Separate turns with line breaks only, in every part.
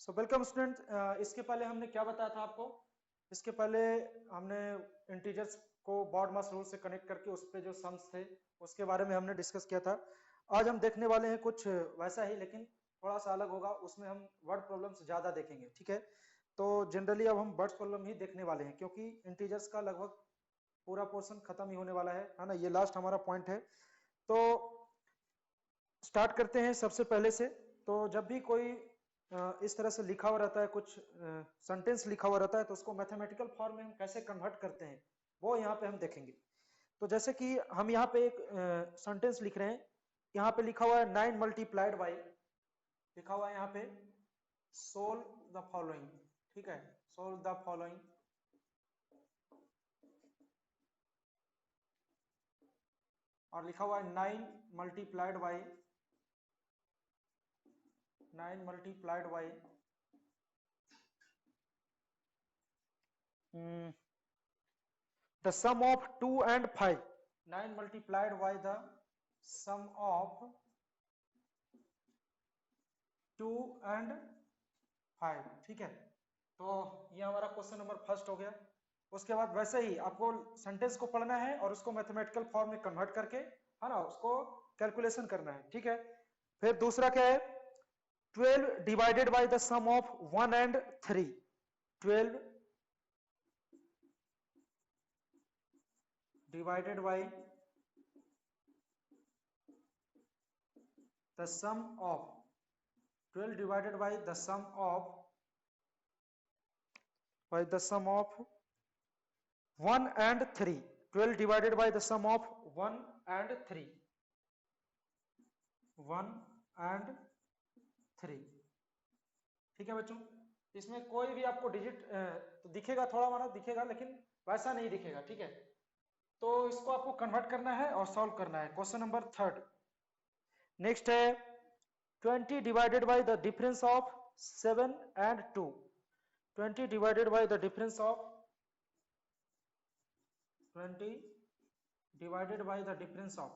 So welcome student. इसके पहले हमने क्या बताया था आपको? इसके पहले हमने इंटीजर्स को बॉड मास रूल से कनेक्ट करके उस पे जो सम्स थे उसके बारे में हमने डिस्कस किया था। आज हम देखने वाले हैं कुछ वैसा ही, लेकिन थोड़ा सा अलग होगा। उसमें हम वर्ड प्रॉब्लम्स ज्यादा देखेंगे, ठीक है? तो जनरली अब हम वर्ड प्रॉब्लम ही देखने वाले हैं, क्योंकि इंटीजर्स का लगभग पूरा पोर्शन खत्म ही होने वाला है ना? ये लास्ट हमारा पॉइंट है। तो स्टार्ट करते हैं सबसे पहले से। तो जब भी कोई इस तरह से लिखा हुआ रहता है, कुछ सेंटेंस लिखा हुआ रहता है, तो उसको मैथमेटिकल फॉर्म में हम कैसे कन्वर्ट करते हैं वो यहाँ पे हम देखेंगे। तो जैसे कि हम यहाँ पे एक सेंटेंस लिख रहे हैं। यहाँ पे लिखा हुआ है 9 मल्टीप्लाइड बाई, लिखा हुआ है यहाँ पे सोल्व द फॉलोइंग। ठीक है, सोल्व द फॉलोइंग। और लिखा हुआ है 9 multiplied by the sum of 2 and 5. 9 multiplied by the sum of 2 and 5। ठीक है, तो ये हमारा क्वेश्चन नंबर फर्स्ट हो गया। उसके बाद वैसे ही आपको सेंटेंस को पढ़ना है और उसको मैथमेटिकल फॉर्म में कन्वर्ट करके, है ना, उसको कैलकुलेशन करना है। ठीक है, फिर दूसरा क्या है? 12 divided by the sum of 1 and 3। 12 divided by the sum of 12 divided by the sum of 1 and 3। 12 divided by the sum of 1 and 3। 1 and 3। ठीक है बच्चों, इसमें कोई भी आपको डिजिट तो दिखेगा, थोड़ा माना दिखेगा, लेकिन वैसा नहीं दिखेगा। ठीक है, तो इसको आपको कन्वर्ट करना है और सॉल्व करना है। क्वेश्चन नंबर थर्ड नेक्स्ट है 20 divided by the difference of 7 and 2। 20 divided by the difference of 20 divided by the difference of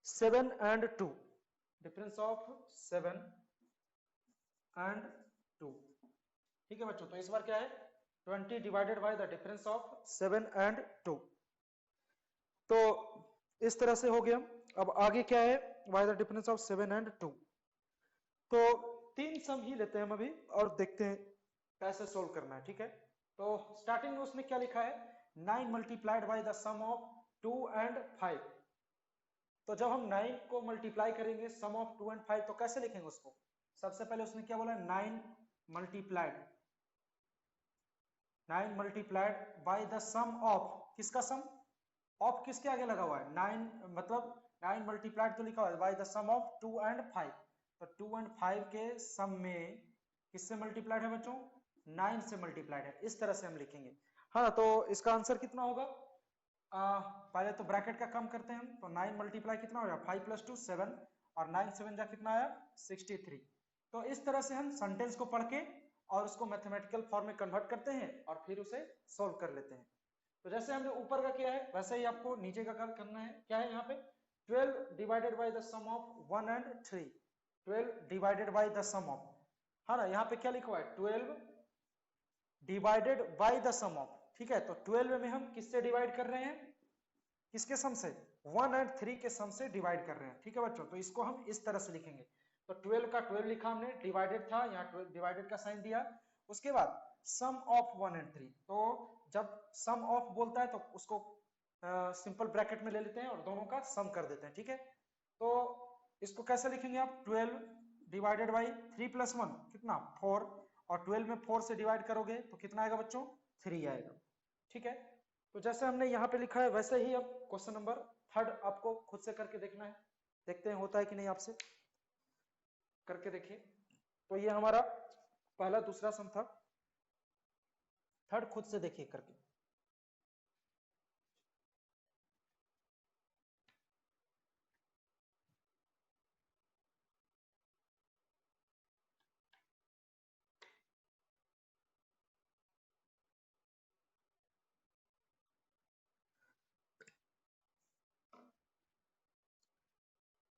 7 and 2। Difference of 7 and 2। ठीक है बच्चों, तो इस बार क्या है? 20 divided by the difference of 7 and 2। तो इस तरह से हो गया। अब आगे क्या है? By the difference of 7 and 2। तो तीन सम ही लेते हैं हम अभी और देखते हैं कैसे सोल्व करना है। ठीक है, तो स्टार्टिंग में उसने क्या लिखा है? 9 multiplied by the sum of 2 and 5। तो जब हम 9 को मल्टीप्लाई करेंगे सम ऑफ 2 एंड 5, तो कैसे लिखेंगे उसको? सबसे पहले उसने क्या बोला? 9 multiplied by the sum of, किसका सम? ऑफ किसके आगे लगा हुआ है? 9, मतलब 9 मल्टीप्लाइड तो लिखा हुआ है by the sum of 2 and 5। तो 2 एंड 5 के सम में किससे मल्टीप्लाइड है बच्चों? 9 से मल्टीप्लाइड है। इस तरह से हम लिखेंगे। हाँ, तो इसका आंसर कितना होगा? पहले तो ब्रैकेट का कम करते हैं हम। तो 9 मल्टीप्लाई कितना हो गया? 5 + 2 7, और 9 7 जा कितना आया? 63। तो इस तरह से हम सेंटेंस को पढ़ के और उसको मैथमेटिकल फॉर्म में कन्वर्ट करते हैं और फिर उसे सोल्व कर लेते हैं। तो जैसे हमने ऊपर का किया है वैसे ही आपको नीचे का करना है। क्या है यहाँ पे? 12 divided by the sum of 1 and 3। 12 divided by the sum of, हाँ ना, यहाँ पे क्या लिखा हुआ है? 12 divided by the sum of. ठीक है, तो 12 में हम किससे डिवाइड कर रहे हैं? किसके सम से? 1 एंड 3 के सम से डिवाइड कर रहे हैं। ठीक है बच्चों, तो इसको हम इस तरह से लिखेंगे। तो 12 का 12 लिखा हमने, डिवाइडेड था, यहाँ डिवाइडेड का साइन दिया। उसके बाद सम ऑफ 1 एंड 3। तो जब सम ऑफ बोलता है तो उसको सिंपल ब्रैकेट में ले लेते हैं और दोनों का सम कर देते हैं। ठीक है, तो इसको कैसे लिखेंगे आप? 12 डिवाइडेड बाई 3 + 1 कितना? 4। और 12 में 4 से डिवाइड करोगे तो कितना आएगा बच्चों? 3 आएगा। ठीक है, तो जैसे हमने यहाँ पे लिखा है वैसे ही अब क्वेश्चन नंबर थर्ड आपको खुद से करके देखना है। देखते हैं होता है कि नहीं, आपसे करके देखिए। तो ये हमारा पहला दूसरा सम था। थर्ड खुद से देखिए करके।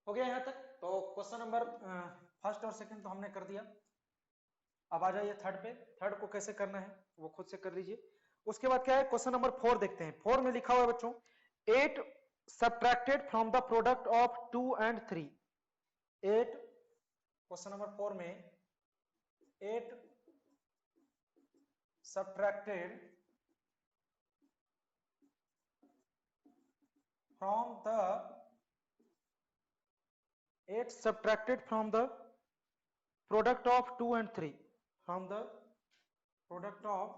हो गया यहाँ तक? तो क्वेश्चन नंबर फर्स्ट और सेकंड तो हमने कर दिया। अब आ जाइए थर्ड पे। थर्ड को कैसे करना है वो खुद से कर लीजिए। उसके बाद क्या है, क्वेश्चन नंबर 4 देखते हैं। 4 में लिखा हुआ है बच्चों, 8 subtracted from the product of 2 and 3। 8, question number 4 में 8 subtracted from the 8 subtracted from the product of 2 and 3, from the product of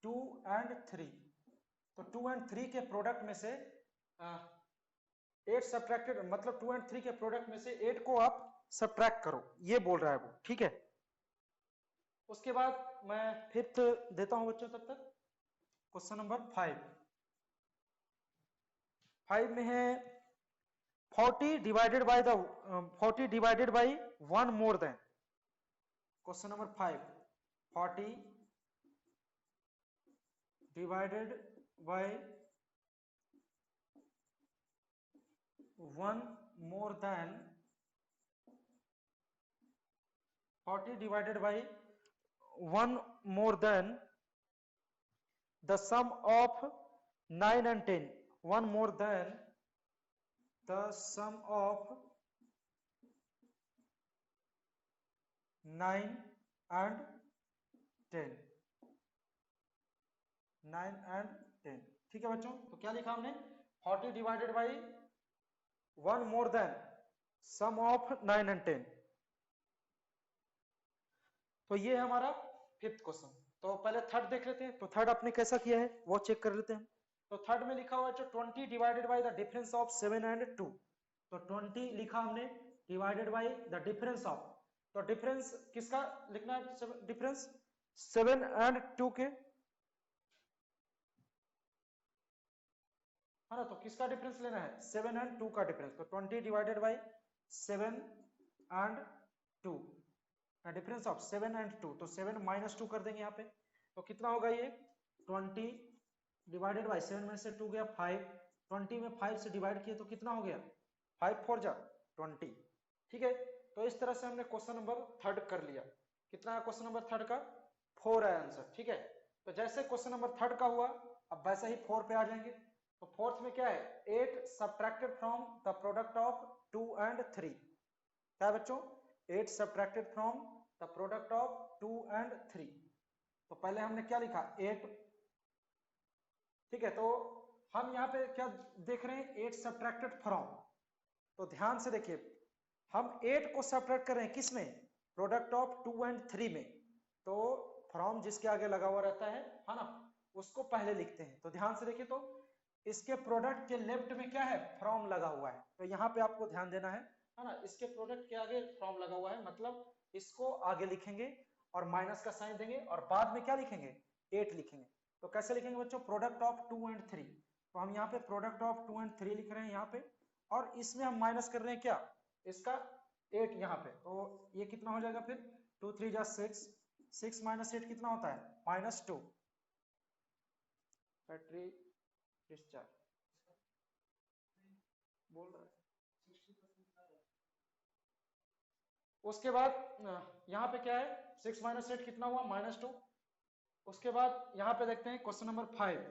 2 and 3। तो 2 and 3 के प्रोडक्ट में से 8 सब्ट्रैक्टेड, मतलब 2 and 3 के प्रोडक्ट में से 8 को आप सब्ट्रैक्ट करो, ये बोल रहा है वो, ठीक है। उसके बाद मैं फिफ्थ देता हूं बच्चों तब तक। क्वेश्चन नंबर 5 में है 40 divided by the 40 divided by 1 more than। Question number 5, 40 divided by 1 more than, 40 divided by 1 more than the sum of 9 and 10। 1 more than the sum of 9 and 10। 9 and 10, ठीक है बच्चों। तो क्या लिखा हमने, 40 divided by 1 more than sum of 9 and 10। तो ये है हमारा फिफ्थ क्वेश्चन। तो पहले थर्ड देख लेते हैं। तो थर्ड आपने कैसा किया है वो चेक कर लेते हैं। तो थर्ड में लिखा हुआ है 20 divided by the difference of 7 and 2। तो 20 लिखा हमने divided by the difference of, तो डिफरेंस किसका लिखना है, डिफरेंस 7 and 2 के, है ना। तो किसका डिफरेंस लेना है, 7 and 2 का डिफरेंस। तो 20 divided by 7 and 2, difference of 7 and 2। तो 7 माइनस 2 कर देंगे यहाँ पे। तो कितना होगा ये, 20 डिवाइडेड बाई 7 में से 2 गया 5, 20 में 5 से डिवाइड किए तो कितना हो गया, 5 4 जा 20, ठीक है। तो इस तरह से हमने क्वेश्चन नंबर थर्ड कर लिया। कितना है क्वेश्चन नंबर थर्ड का, 4 है आंसर, ठीक है। तो जैसे क्वेश्चन नंबर थर्ड का हुआ, अब वैसे ही 4 पे आ जाएंगे। तो फोर्थ में क्या है, 8 subtracted from the product of 2 and 3। क्या है बच्चों, 8 subtracted from the product of 2 and 3। तो पहले हमने क्या लिखा, 8, ठीक है। तो हम यहाँ पे क्या देख रहे हैं, 8 सब्ट्रैक्टेड फ्रॉम। तो ध्यान से देखिए, हम 8 को सब्ट्रैक्ट कर रहे हैं किस में, प्रोडक्ट ऑफ 2 and 3 में। तो फ्रॉम जिसके आगे लगा हुआ रहता है ना, उसको पहले लिखते हैं। तो ध्यान से देखिए, तो इसके प्रोडक्ट के लेफ्ट में क्या है, फ्रॉम लगा हुआ है। तो यहाँ पे आपको ध्यान देना है ना। इसके प्रोडक्ट के आगे फ्रॉम लगा हुआ है, मतलब इसको आगे लिखेंगे और माइनस का साइन देंगे और बाद में क्या लिखेंगे, 8 लिखेंगे। तो कैसे लिखेंगे बच्चों, प्रोडक्ट ऑफ 2 and 3। तो हम यहाँ पे प्रोडक्ट ऑफ 2 and 3 लिख रहे हैं यहाँ पे, और इसमें हम माइनस कर रहे हैं क्या, इसका 8 यहाँ पे। तो ये कितना हो जाएगा फिर, 2 3 जा 6, 6 माइनस 8 कितना होता है, -2। बैटरी डिस्चार्ज बोल रहा है। उसके बाद यहाँ पे क्या है, 6 माइनस 8 कितना हुआ, -2। उसके बाद यहाँ पे देखते हैं question number 5,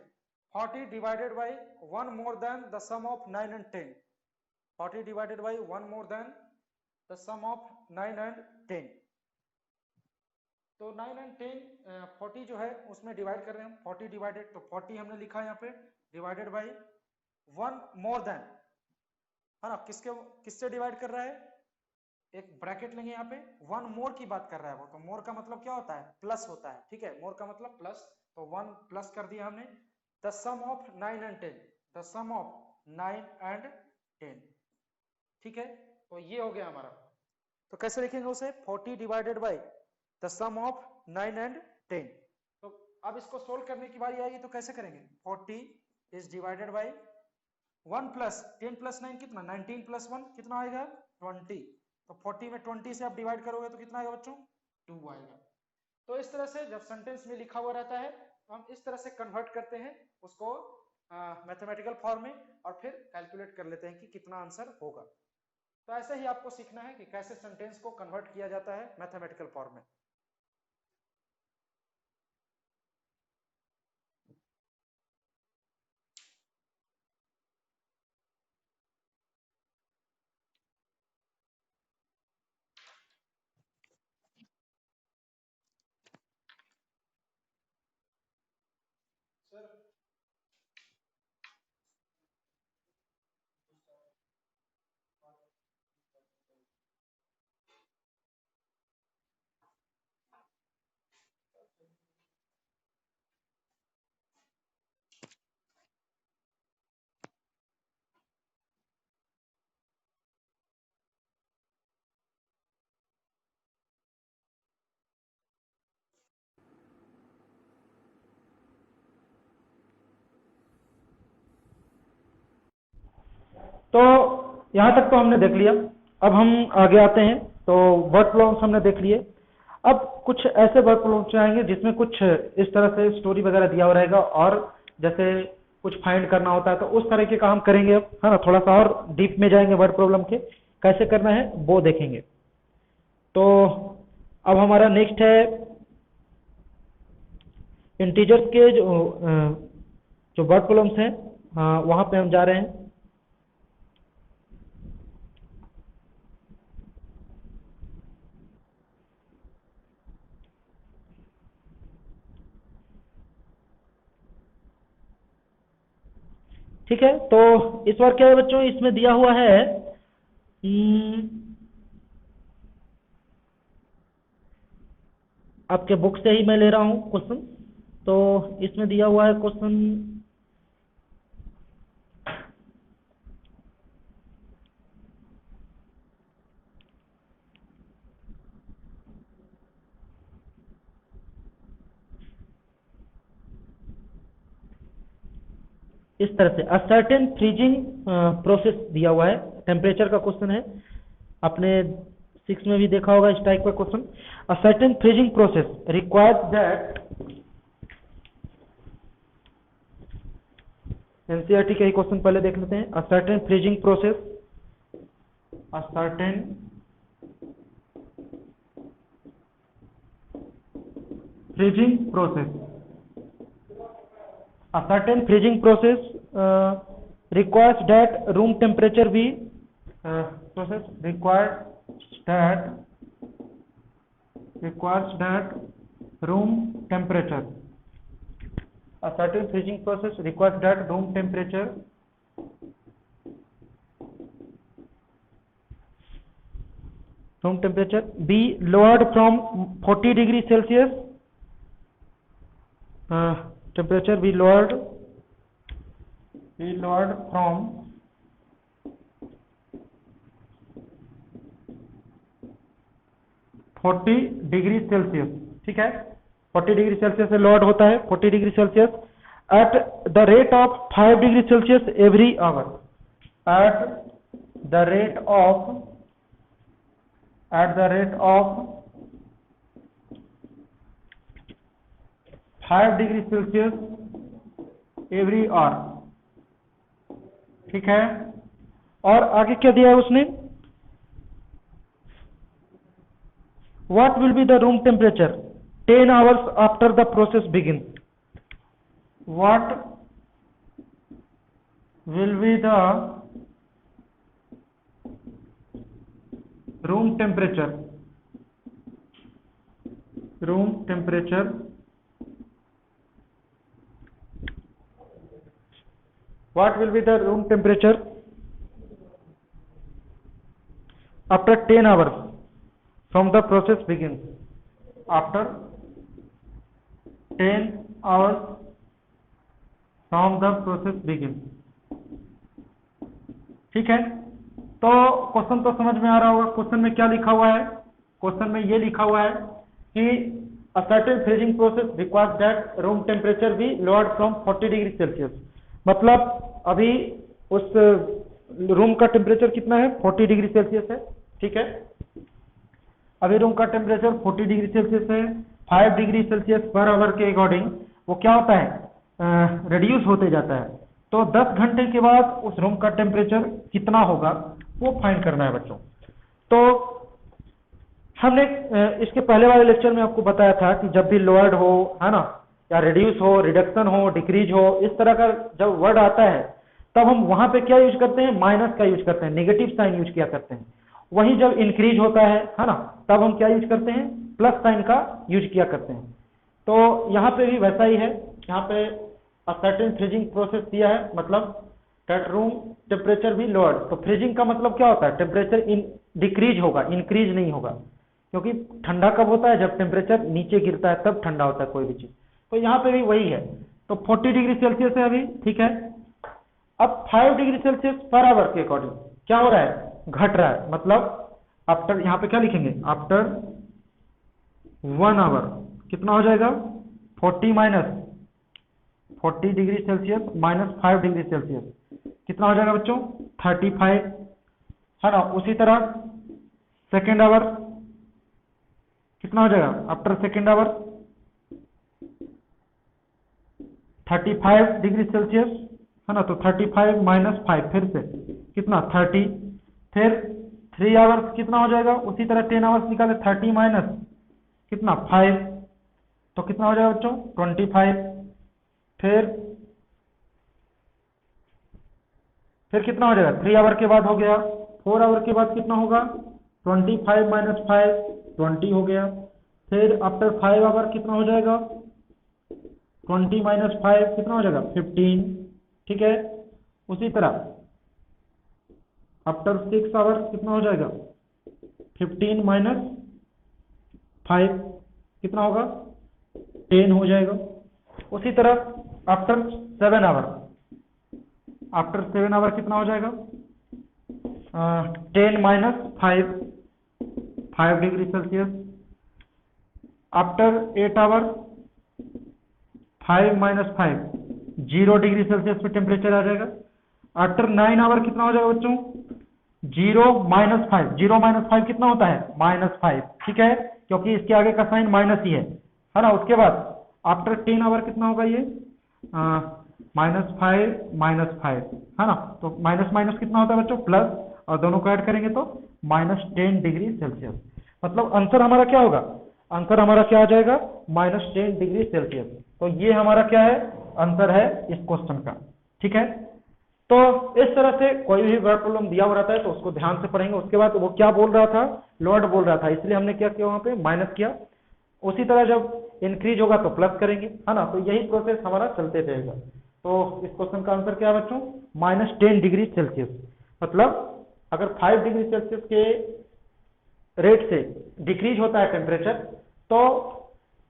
40 divided by 1 more than the sum of 9 and 10। 40 divided by 1 more than the sum of 9 and 10। तो 9 and 10, 40 जो है उसमें डिवाइड कर रहे हैं हम, 40 डिवाइडेड, तो 40 हमने लिखा है यहाँ पे डिवाइडेड बाई 1 मोर देन, है ना। किसके, किससे डिवाइड कर रहा है, एक ब्रैकेट लेंगे यहाँ पे, 1 मोर की बात कर रहा है वो। तो मोर का मतलब क्या होता है, प्लस होता है, ठीक है। मोर का मतलब प्लस, तो 1 प्लस कर दिया हमने। The sum of 9 and 10, the sum of 9 and 10, ठीक है। तो ये हो गया हमारा। तो कैसे लिखेंगे उसे, 40 divided by the sum of 9 and 10। तो अब इसको सोल्व करने की बारी आएगी, तो कैसे करेंगे, 40 is divided by 1 plus 10 plus 9 कितना, 19 प्लस 1 कितना आएगा, 20। तो 40 में 20 से आप डिवाइड करोगे तो कितना आएगा बच्चों, 2 आएगा। तो इस तरह से जब सेंटेंस में लिखा हुआ रहता है तो हम इस तरह से कन्वर्ट करते हैं उसको मैथमेटिकल फॉर्म में और फिर कैलकुलेट कर लेते हैं कि कितना आंसर होगा। तो ऐसे ही आपको सीखना है कि कैसे सेंटेंस को कन्वर्ट किया जाता है मैथमेटिकल फॉर्म में। तो यहाँ तक तो हमने देख लिया। अब हम आगे आते हैं। तो वर्ड प्रॉब्लम्स हमने देख लिए। अब कुछ ऐसे वर्ड प्रॉब्लम्स आएंगे जिसमें कुछ इस तरह से स्टोरी वगैरह दिया हुआ रहेगा और जैसे कुछ फाइंड करना होता है तो उस तरह के काम करेंगे अब, है ना। थोड़ा सा और डीप में जाएंगे वर्ड प्रॉब्लम के, कैसे करना है वो देखेंगे। तो अब हमारा नेक्स्ट है इंटीजर्स के जो वर्ड प्रॉब्लम्स हैं, वहाँ पे हम जा रहे हैं। ठीक है, तो इस बार क्या है बच्चों, इसमें दिया हुआ है आपके बुक से ही मैं ले रहा हूँ क्वेश्चन। तो इसमें दिया हुआ है क्वेश्चन, इस तरह से अ सर्टेन फ्रीजिंग प्रोसेस दिया हुआ है, टेम्परेचर का क्वेश्चन है। आपने 6 में भी देखा होगा इस टाइप का question. A certain freezing process requires that, NCERT के ही क्वेश्चन पहले देख लेते हैं। A certain freezing process, a certain freezing process, a certain freezing process requires that room temperature be process requires that room temperature, a certain freezing process requires that room temperature be lowered from 40 degrees Celsius, temperature be lowered from 40 degree Celsius. ठीक है, 40 degree Celsius से lowered होता है 40 degree Celsius at the rate of 5 degree Celsius every hour, at the rate of 5 degree Celsius every hour. ठीक है, और आगे क्या दिया है उसने, what will be the room temperature 10 hours after the process begins, what will be the room temperature what will be the room temperature after 10 hours from the process begins, after 10 hours from the process begins। ठीक है, तो question तो समझ में आ रहा होगा। Question में क्या लिखा हुआ है, क्वेश्चन में ये लिखा हुआ है कि a certain freezing process requires that room temperature be lowered from 40 degree Celsius. मतलब अभी उस रूम का टेम्परेचर कितना है, 40 डिग्री सेल्सियस है। ठीक है, अभी रूम का टेम्परेचर 40 डिग्री सेल्सियस है। 5 डिग्री सेल्सियस पर आवर के अकॉर्डिंग वो क्या होता है, रिड्यूस होते जाता है।
तो 10 घंटे के बाद उस रूम का टेम्परेचर कितना होगा वो फाइंड करना है बच्चों। तो हमने इसके पहले वाले लेक्चर में आपको बताया था कि जब भी लोअर्ड हो, है ना, या रिड्यूस हो, रिडक्शन हो, डिक्रीज हो, इस तरह का जब वर्ड आता है तब हम वहां पे क्या यूज करते हैं, माइनस का यूज करते हैं, नेगेटिव साइन यूज किया करते हैं। वहीं जब इंक्रीज होता है ना, तब हम क्या यूज करते हैं, प्लस साइन का यूज किया करते हैं। तो यहाँ पे भी वैसा ही है, यहाँ पे सर्टेन फ्रीजिंग प्रोसेस दिया है, मतलब दैट रूम टेम्परेचर भी लोअर्ड। तो फ्रीजिंग का मतलब क्या होता है, टेम्परेचर इन डिक्रीज होगा, इंक्रीज नहीं होगा, क्योंकि ठंडा कब होता है, जब टेम्परेचर नीचे गिरता है तब ठंडा होता है कोई भी चीज। तो यहाँ पे भी वही है। तो 40 डिग्री सेल्सियस है अभी, ठीक है। अब 5 डिग्री सेल्सियस पर आवर के अकॉर्डिंग क्या हो रहा है, घट रहा है, मतलब आफ्टर, यहाँ पे क्या लिखेंगे, आफ्टर 1 आवर कितना हो जाएगा, 40 degree Celsius minus 5 degree Celsius कितना हो जाएगा बच्चों, 35, है ना। उसी तरह सेकेंड आवर कितना हो जाएगा, after second hour 35 degree Celsius, है ना। तो 35 माइनस 5 फिर से कितना, 30। फिर 3 आवर्स कितना हो जाएगा, उसी तरह 10 आवर्स निकाले, 30 माइनस कितना 5, तो कितना हो जाएगा बच्चों, 25। फिर कितना हो जाएगा, 3 आवर के बाद हो गया, 4 आवर के बाद कितना होगा, 25 माइनस 5 20 हो गया। फिर आफ्टर 5 आवर कितना हो जाएगा, 20 माइनस 5 कितना हो जाएगा, 15, ठीक है। उसी तरह आफ्टर 6 आवर कितना हो जाएगा, 15 माइनस 5 कितना होगा, 10 हो जाएगा। उसी तरह आफ्टर 7 आवर कितना हो जाएगा, 10 minus 5 degree Celsius. After 8 hour 5 minus 5 0 degree Celsius पे टेम्परेचर आ जाएगा। आफ्टर 9 आवर कितना हो जाएगा बच्चों, 0 माइनस 5 कितना होता है, -5, ठीक है, क्योंकि इसके आगे का साइन माइनस ही है ना। उसके बाद आफ्टर 10 आवर कितना होगा ये, -5 है ना। तो माइनस माइनस कितना होता है बच्चों, प्लस, और दोनों को ऐड करेंगे तो -10 डिग्री सेल्सियस। मतलब आंसर हमारा क्या होगा, आंसर हमारा क्या आ जाएगा, -10 डिग्री सेल्सियस। तो ये हमारा क्या है, आंसर है इस क्वेश्चन का, ठीक है। तो इस तरह से कोई भी वर्ड प्रॉब्लम दिया हुआ रहता है तो उसको ध्यान से पढ़ेंगे। उसके बाद वो क्या बोल रहा था, लोअर्ड बोल रहा था, इसलिए हमने क्या किया, वहां पे माइनस किया। उसी तरह जब इंक्रीज होगा तो प्लस करेंगे, है ना। तो यही प्रोसेस हमारा चलते रहेगा। तो इस क्वेश्चन का आंसर क्या है बच्चों, -10 डिग्री सेल्सियस। मतलब अगर 5 डिग्री सेल्सियस के रेट से डिक्रीज होता है टेम्परेचर, तो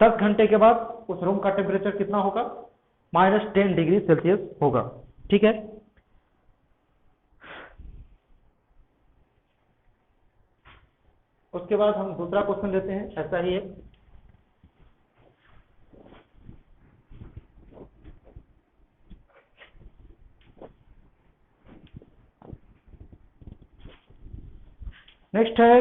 10 घंटे के बाद उस रूम का टेम्परेचर कितना होगा, -10 डिग्री सेल्सियस होगा, ठीक है। उसके बाद हम दूसरा क्वेश्चन लेते हैं, ऐसा ही है। नेक्स्ट है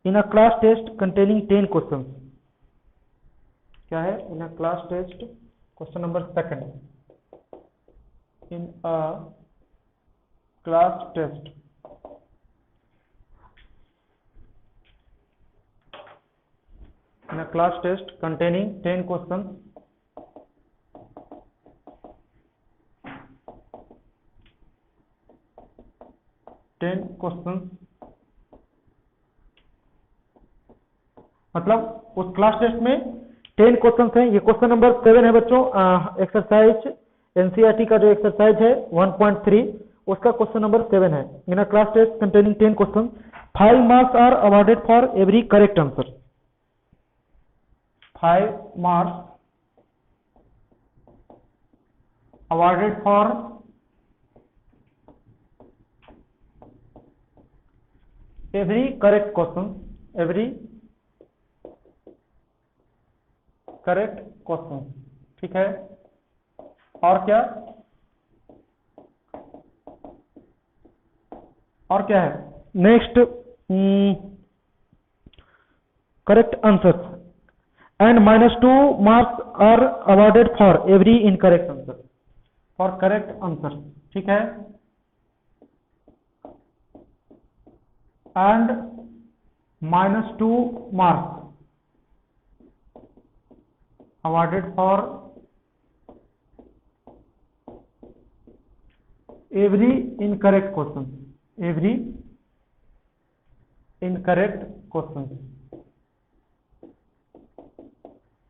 in a class test containing 10 question. क्या है, in a class test, question number 2, in a class test in a class test containing 10 questions, मतलब उस क्लास टेस्ट में 10 क्वेश्चंस हैं। ये क्वेश्चन नंबर 7 है बच्चों, एक्सरसाइज एनसीईआरटी का जो एक्सरसाइज है 1.3 उसका क्वेश्चन नंबर 7 है। In a class test containing 10 question, 5 marks are awarded for every correct answer. 5 marks awarded for every correct question, every correct question, ठीक है। और क्या, और क्या है, next correct answer and -2 marks are awarded for every incorrect answer, for correct answer, ठीक है, and -2 marks awarded for every incorrect question, every incorrect question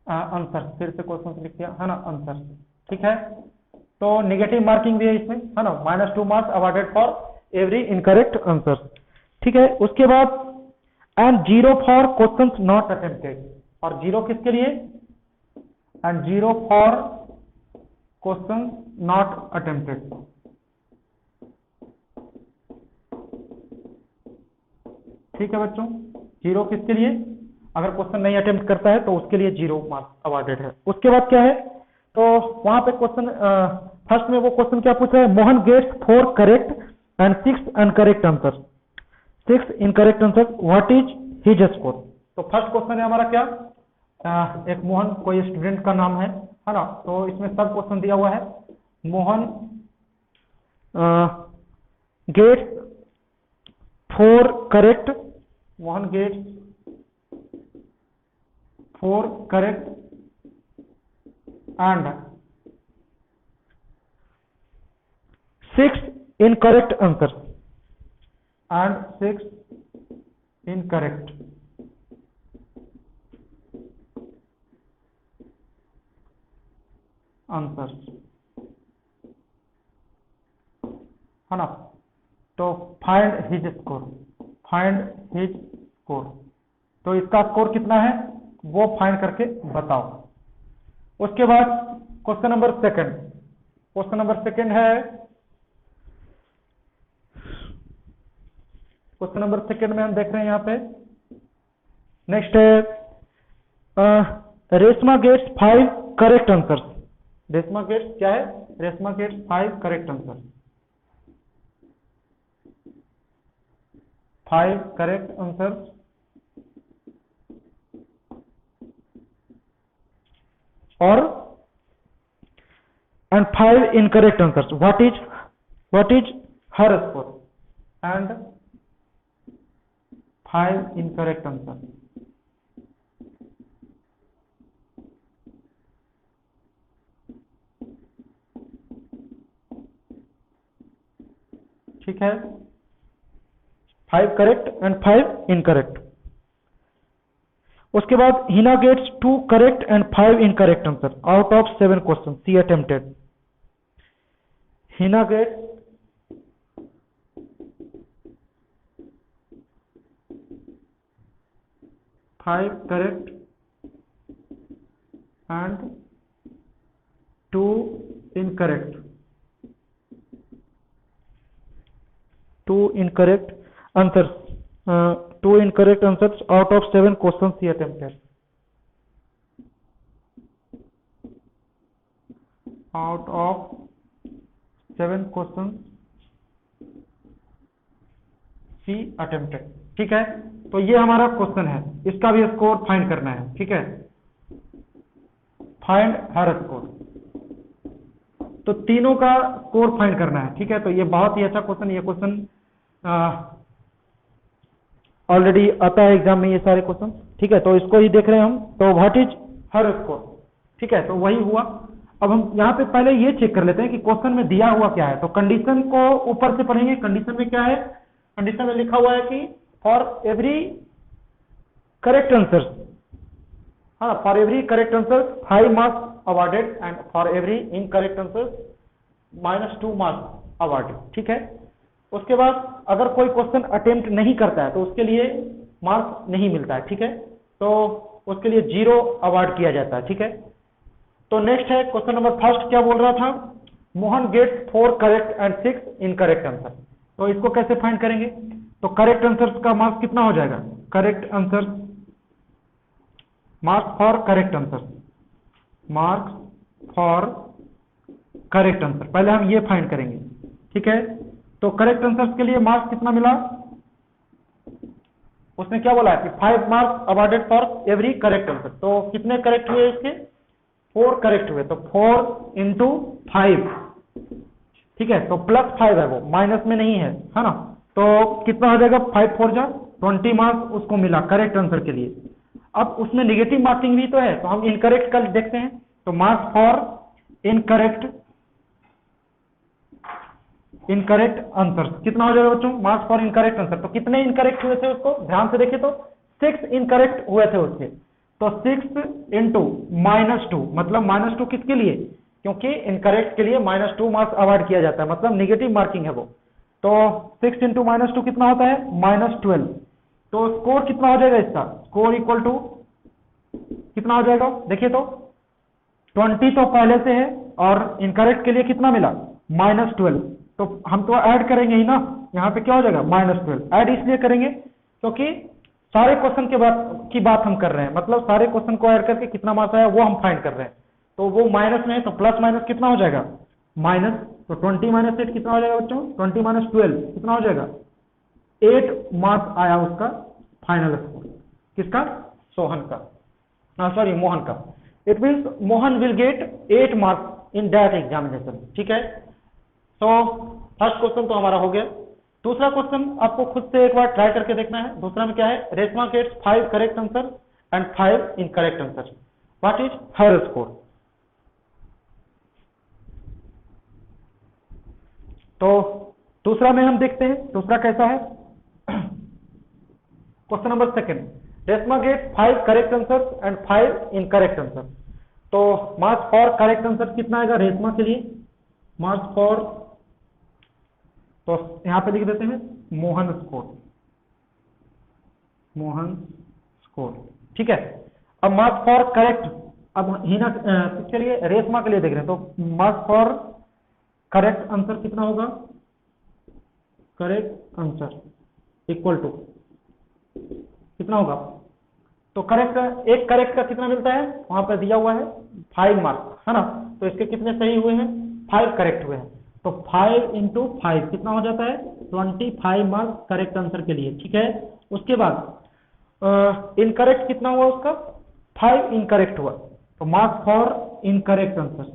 answer, फिर से क्वेश्चन लिख दिया है ना, आंसर, ठीक है। तो नेगेटिव मार्किंग भी है इसमें, है ना, -2 marks awarded for every incorrect answer, ठीक है। उसके बाद and 0 for questions not attempted, और 0 किसके लिए, and 0 for questions not attempted, ठीक है बच्चों। 0 किसके लिए, अगर क्वेश्चन नहीं अटेम्प्ट करता है तो उसके लिए 0 मार्क्स अवॉर्डेड है। उसके बाद क्या है, तो वहां पे क्वेश्चन फर्स्ट में वो क्वेश्चन क्या पूछा है, Mohan gets 4 correct and 6 uncorrect answer, 6 incorrect answer, what is his score. तो फर्स्ट क्वेश्चन है हमारा क्या, एक मोहन कोई स्टूडेंट का नाम है ना, तो इसमें सब क्वेश्चन दिया हुआ है। Mohan gets 4 correct, Mohan gets 4 correct and 6 incorrect answers, and 6 incorrect answers, है ना। तो find his score, find his score, तो इसका स्कोर कितना है वो फाइंड करके बताओ। उसके बाद question number second, question number second है, क्वेश्चन नंबर सेकंड में हम देख रहे हैं यहाँ पे, नेक्स्ट है Reshma gets 5 correct answers, Reshma gets क्या है, Reshma gets 5 correct answer, 5 correct answer और and 5 incorrect answers, what is her score, and 5 incorrect answers, ठीक है, 5 करेक्ट एंड 5 इनकरेक्ट। उसके बाद Hina gets 2 correct and 5 incorrect answer out of 7 question she attempted, Hina gets 5 correct and 2 incorrect, 2 incorrect answers, 2 incorrect answers out of 7 questions he attempted, out of 7 questions he attempted, ठीक है। तो ये हमारा question है, इसका भी स्कोर फाइंड करना है, ठीक है, फाइंड हर स्कोर, तो तीनों का स्कोर फाइंड करना है, ठीक है। तो ये बहुत ही अच्छा क्वेश्चन, ये क्वेश्चन ऑलरेडी आता है एग्जाम में ये सारे क्वेश्चन, ठीक है। तो इसको ही देख रहे हैं हम, तो व्हाट इज हर स्कोर, ठीक है, तो वही हुआ। अब हम यहाँ पे पहले ये चेक कर लेते हैं कि क्वेश्चन में दिया हुआ क्या है। तो कंडीशन को ऊपर से पढ़ेंगे, कंडीशन में क्या है, कंडीशन में लिखा हुआ है कि फॉर एवरी करेक्ट आंसर, हाँ, for every correct answer 5 marks awarded and for every incorrect answer -2 marks awarded, ठीक है। उसके बाद अगर कोई क्वेश्चन अटेम्प्ट नहीं करता है तो उसके लिए मार्क्स नहीं मिलता है, ठीक है, तो उसके लिए 0 अवार्ड किया जाता है, ठीक है। तो नेक्स्ट है क्वेश्चन नंबर फर्स्ट, क्या बोल रहा था, Mohan gets 4 correct and 6 incorrect answer. तो इसको कैसे फाइंड करेंगे, तो करेक्ट आंसर का मार्क्स कितना हो जाएगा, correct answer, marks for correct answer, marks for correct answer, पहले हम ये फाइंड करेंगे, ठीक है। तो करेक्ट आंसर के लिए मार्क्स कितना मिला, उसने क्या बोला है कि 5 marks awarded for every correct answer. तो कितने करेक्ट हुए इसके? 4 करेक्ट हुए, तो 4 इंटू 5, ठीक है, तो +5 है, वो माइनस में नहीं है ना। तो कितना हो जाएगा? 5 4 जा 20 मार्क्स उसको मिला करेक्ट आंसर के लिए। अब उसमें नेगेटिव मार्किंग भी तो है, तो हम इनकरेक्ट कल देखते हैं। तो मार्क्स फॉर इनकरेक्ट आंसर कितना हो जाएगा बच्चों? Marks for incorrect answer. तो कितने इनकरेक्ट हुए थे उसको ध्यान से देखिए तो 6 इनकरेक्ट हुए थे उसके। तो 6 इंटू -2, मतलब -2 किसके लिए? क्योंकि इनकरेक्ट के लिए -2 मार्क्स अवॉर्ड किया जाता है, मतलब नेगेटिव मार्किंग है वो। तो 6 इंटू -2 कितना होता है? -12। तो स्कोर कितना हो जाएगा इसका? स्कोर इक्वल टू कितना हो जाएगा देखिए तो 20 तो पहले से है और इनकरेक्ट के लिए कितना मिला? -12। तो हम तो ऐड करेंगे ही ना, यहाँ पे क्या हो जाएगा? -12। ऐड इसलिए करेंगे क्योंकि सारे क्वेश्चन की बात हम कर रहे हैं, मतलब सारे क्वेश्चन को ऐड करके कितना मार्क्स आया वो हम फाइंड कर रहे हैं। तो वो माइनस में है, तो प्लस माइनस कितना हो जाएगा? माइनस। तो 20 - 8 कितना हो जाएगा बच्चों? 20 - 12 कितना हो जाएगा? 8 मार्क्स आया उसका फाइनल स्कोर। किसका? सोहन का, सॉरी मोहन का। It means Mohan will get 8 marks in that examination, ठीक है। तो फर्स्ट क्वेश्चन तो हमारा हो गया। दूसरा क्वेश्चन आपको खुद से एक बार ट्राई करके देखना है। दूसरा में क्या है? Reshma gets 5 correct answer and 5 incorrect answer, what is her score? तो दूसरा में हम देखते हैं दूसरा कैसा है। Question number second, Reshma gets 5 correct answer and 5 incorrect answer. तो मार्क्स फॉर करेक्ट आंसर कितना आएगा रेशमा के लिए? मार्क्स फॉर, तो यहां पे लिख देते हैं मोहन स्कोर, मोहन स्कोर, ठीक है। अब मार्क्स फॉर करेक्ट, अब हिना किसके लिए? रेशमा के लिए देख रहे हैं। तो मार्क्स फॉर करेक्ट आंसर कितना होगा? करेक्ट आंसर इक्वल टू कितना होगा? तो करेक्ट, एक करेक्ट का कितना मिलता है? वहां पर दिया हुआ है 5 मार्क्स, है ना। तो इसके कितने सही हुए हैं? 5 करेक्ट हुए हैं। तो 5 इंटू 5 कितना हो जाता है? 25 मार्क्स करेक्ट आंसर के लिए, ठीक है। उसके बाद इनकरेक्ट कितना हुआ उसका? 5 इनकरेक्ट हुआ। तो marks for incorrect answer,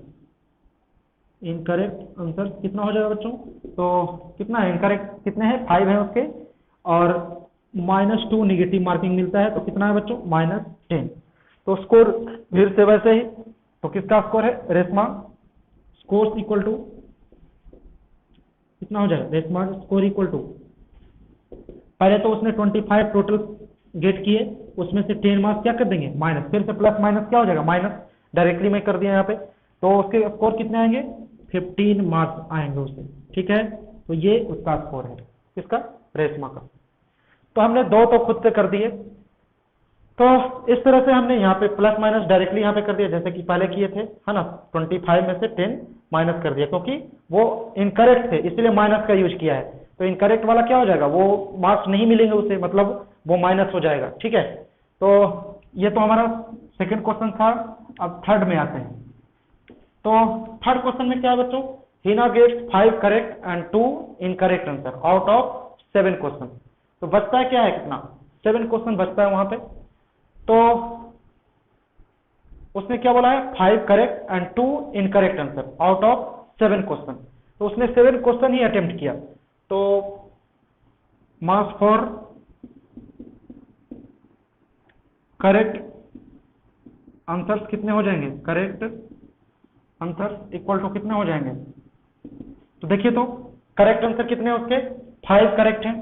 incorrect answer कितना हो जाएगा बच्चों? तो कितना है इनकरेक्ट? कितने हैं? 5 है उसके, और -2 निगेटिव मार्किंग मिलता है, तो कितना है बच्चों? -10। तो स्कोर फिर से वैसे ही, तो किसका स्कोर है? रेशमा स्कोर इक्वल टू कितना हो जाएगा? रेशमा स्कोर इक्वल टू, पहले तो उसने 25 टोटल गेट किए, उसमें से 10 मार्क्स क्या कर देंगे? माइनस, फिर से प्लस माइनस क्या हो जाएगा? माइनस, डायरेक्टली मैं कर दिया यहाँ पे। तो उसके स्कोर कितने आएंगे? 15 मार्क्स आएंगे उससे, ठीक है। तो ये उसका स्कोर है, किसका? रेशमा का। तो हमने 2 तो खुद से कर दिए। तो इस तरह से हमने यहाँ पे प्लस माइनस डायरेक्टली यहाँ पे कर दिया, जैसे कि पहले किए थे, है ना। 25 में से 10 माइनस कर दिया, क्योंकि वो इनकरेक्ट थे इसलिए माइनस का यूज किया है। तो इनकरेक्ट वाला क्या हो जाएगा? वो मार्क्स नहीं मिलेंगे उसे, मतलब वो माइनस हो जाएगा, ठीक है। तो ये तो हमारा सेकेंड क्वेश्चन था। अब थर्ड में आते हैं। तो थर्ड क्वेश्चन में क्या है बच्चों? Hina gets 5 correct and 2 incorrect answer out of 7 question. तो बचता है क्या है? कितना? 7 क्वेश्चन बचता है वहां पे। तो उसने क्या बोला है? 5 correct and 2 incorrect answer out of 7 question. तो उसने 7 क्वेश्चन ही अटेम्प्ट किया। तो मार्क्स फॉर करेक्ट आंसर्स कितने हो जाएंगे? करेक्ट आंसर इक्वल टू कितने हो जाएंगे? तो देखिए तो करेक्ट आंसर कितने हैं उसके? 5 करेक्ट हैं।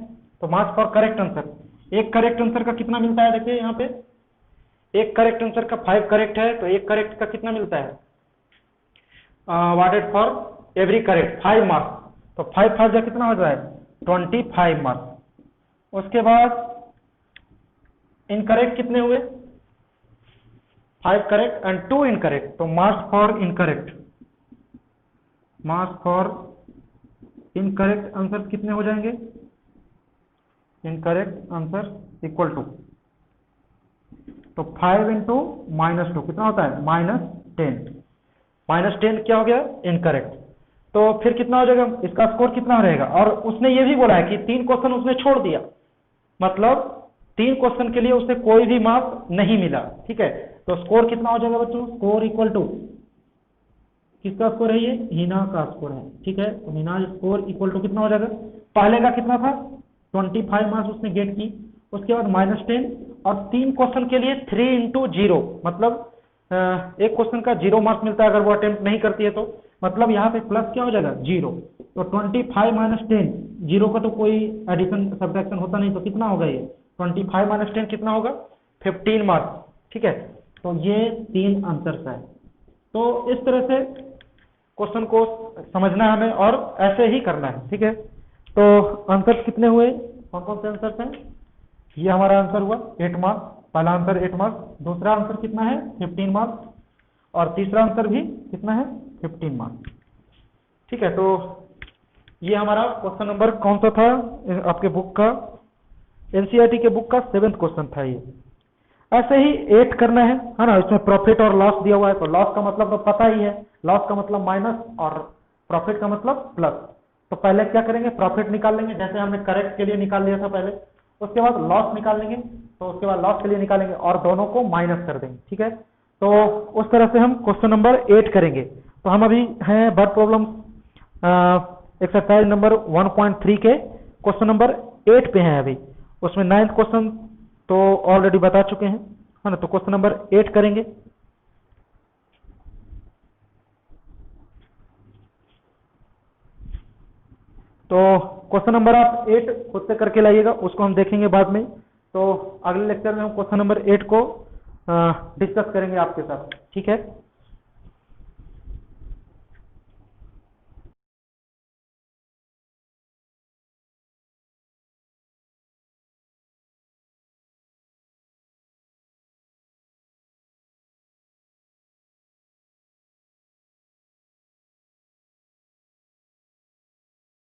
तो मार्क्स फॉर करेक्ट आंसर, एक करेक्ट आंसर का कितना मिलता है? देखिए यहाँ पे एक करेक्ट आंसर का 5 करेक्ट है, तो एक करेक्ट का कितना मिलता है? Awarded for every correct 5 marks. तो 5 5 कितना हो जाए? 25 मार्क्स। उसके बाद इनकरेक्ट कितने हुए? 5 करेक्ट एंड 2 इनकरेक्ट। तो marks for incorrect, marks for incorrect answer कितने हो जाएंगे? इनकरेक्ट आंसर इक्वल टू, तो 5 इंटू -2 कितना होता है? -10। -10 क्या हो गया? इनकरेक्ट। तो फिर कितना हो जाएगा? इसका स्कोर कितना रहेगा? और उसने ये भी बोला है कि 3 क्वेश्चन उसने छोड़ दिया, मतलब 3 क्वेश्चन के लिए उसे कोई भी मार्क्स नहीं मिला, ठीक है। तो स्कोर कितना हो जाएगा बच्चों, स्कोर इक्वल टू, किसका स्कोर है ये, हिना का स्कोर है, ठीक है। तो हिना स्कोर इक्वल टू कितना हो जाएगा, पहले का कितना था 25 मार्क्स उसने गेट की, उसके बाद -10, और 3 क्वेश्चन के लिए 3 इंटू 0, मतलब एक क्वेश्चन का 0 मार्क्स मिलता है अगर वो अटेम्प्ट नहीं करती है तो, मतलब यहाँ पे प्लस क्या हो जाएगा 0। तो 25 - 10, 0 का तो कोई एडिशन सब्ट्रैक्शन होता नहीं, तो कितना होगा ये 25 - 10 कितना होगा 15 मार्क्स, ठीक है। तो ये 3 आंसर्स है। तो इस तरह से क्वेश्चन को समझना है हमें और ऐसे ही करना है, ठीक है। तो आंसर कितने हुए, कौन कौन से आंसर हैं, ये हमारा आंसर हुआ 8 मार्क्स, पहला आंसर 8 मार्क्स, दूसरा आंसर कितना है 15 मार्क्स, और तीसरा आंसर भी कितना है 15 मार्क्स, ठीक है। तो ये हमारा क्वेश्चन नंबर कौन सा था आपके बुक का, एनसीईआरटी के बुक का 7th क्वेश्चन था ये। ऐसे ही 8 करना है ना। इसमें प्रॉफिट और लॉस दिया हुआ है, तो लॉस का मतलब तो पता ही है, लॉस का मतलब माइनस और प्रॉफिट का मतलब प्लस। तो पहले क्या करेंगे, प्रॉफिट निकाल लेंगे, जैसे हमने करेक्ट के लिए निकाल लिया था पहले, उसके बाद लॉस निकाल लेंगे, तो उसके बाद लॉस के लिए निकालेंगे और दोनों को माइनस कर देंगे, ठीक है। तो उस तरह से हम क्वेश्चन नंबर 8 करेंगे। तो हम अभी हैं वर्ड प्रॉब्लम एक्सरसाइज नंबर 1.3 के क्वेश्चन नंबर 8 पे हैं अभी। उसमें 9th क्वेश्चन तो ऑलरेडी बता चुके हैं, है ना। तो क्वेश्चन नंबर 8 करेंगे। तो क्वेश्चन नंबर आप 8 खुद से करके लाइएगा, उसको हम देखेंगे बाद में। तो अगले लेक्चर में हम क्वेश्चन नंबर 8 को डिस्कस करेंगे आपके साथ, ठीक है।